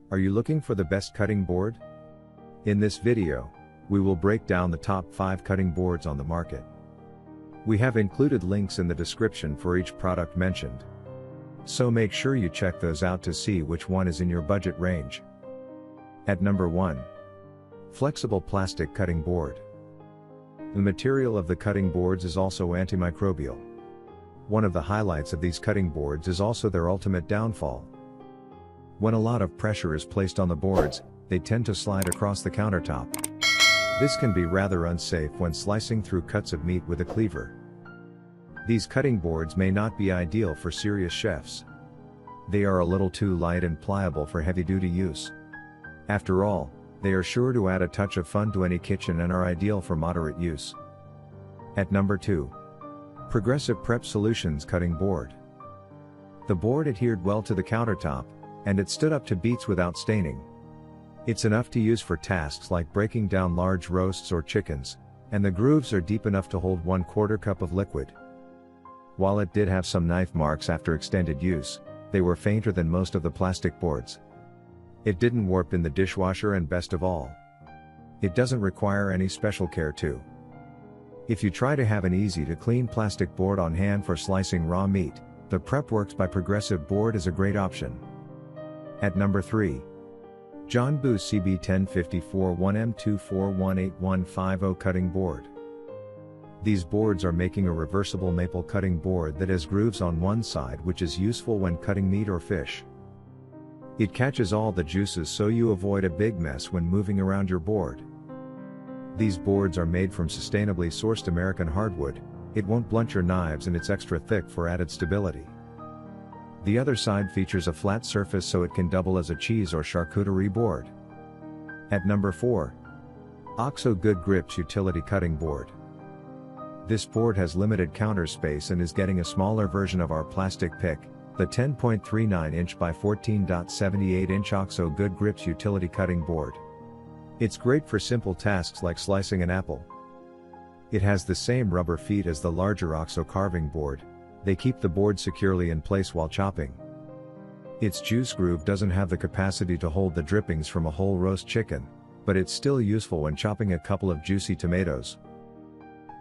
Are you looking for the best cutting board? In this video, we will break down the top 5 cutting boards on the market. We have included links in the description for each product mentioned. So make sure you check those out to see which one is in your budget range. At number 1. Flexible plastic cutting board. The material of the cutting boards is also antimicrobial. One of the highlights of these cutting boards is also their ultimate downfall. When a lot of pressure is placed on the boards, they tend to slide across the countertop. This can be rather unsafe when slicing through cuts of meat with a cleaver. These cutting boards may not be ideal for serious chefs. They are a little too light and pliable for heavy-duty use. After all, they are sure to add a touch of fun to any kitchen and are ideal for moderate use. At number 2. Progressive Prep Solutions Cutting Board. The board adhered well to the countertop, and it stood up to beats without staining. It's enough to use for tasks like breaking down large roasts or chickens, and the grooves are deep enough to hold 1/4 cup of liquid. While it did have some knife marks after extended use, they were fainter than most of the plastic boards. It didn't warp in the dishwasher, and best of all, it doesn't require any special care too. If you try to have an easy to clean plastic board on hand for slicing raw meat, the PrepWorks by Progressive board is a great option. At number 3. John Boos CB1054 1M24181550 Cutting Board. These boards are making a reversible maple cutting board that has grooves on one side, which is useful when cutting meat or fish. It catches all the juices so you avoid a big mess when moving around your board. These boards are made from sustainably sourced American hardwood. It won't blunt your knives and it's extra thick for added stability. The other side features a flat surface so it can double as a cheese or charcuterie board. At number 4. OXO Good Grips Utility Cutting Board. This board has limited counter space and is getting a smaller version of our plastic pick, the 10.39 inch by 14.78 inch OXO Good Grips Utility Cutting Board. It's great for simple tasks like slicing an apple. It has the same rubber feet as the larger OXO carving board. They keep the board securely in place while chopping. Its juice groove doesn't have the capacity to hold the drippings from a whole roast chicken, but it's still useful when chopping a couple of juicy tomatoes.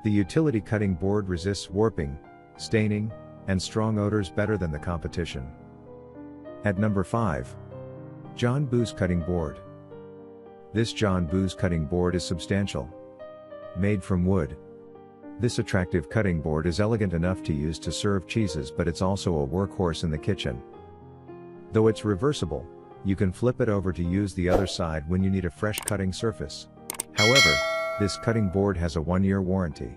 The utility cutting board resists warping, staining, and strong odors better than the competition. At number 5. John Boos Cutting Board. This John Boos cutting board is substantial. Made from wood, this attractive cutting board is elegant enough to use to serve cheeses, but it's also a workhorse in the kitchen. Though it's reversible, you can flip it over to use the other side when you need a fresh cutting surface. However, this cutting board has a 1-year warranty.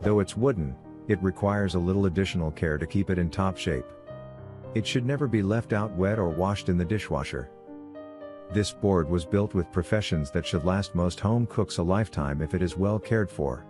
Though it's wooden, it requires a little additional care to keep it in top shape. It should never be left out wet or washed in the dishwasher. This board was built with professions that should last most home cooks a lifetime if it is well cared for.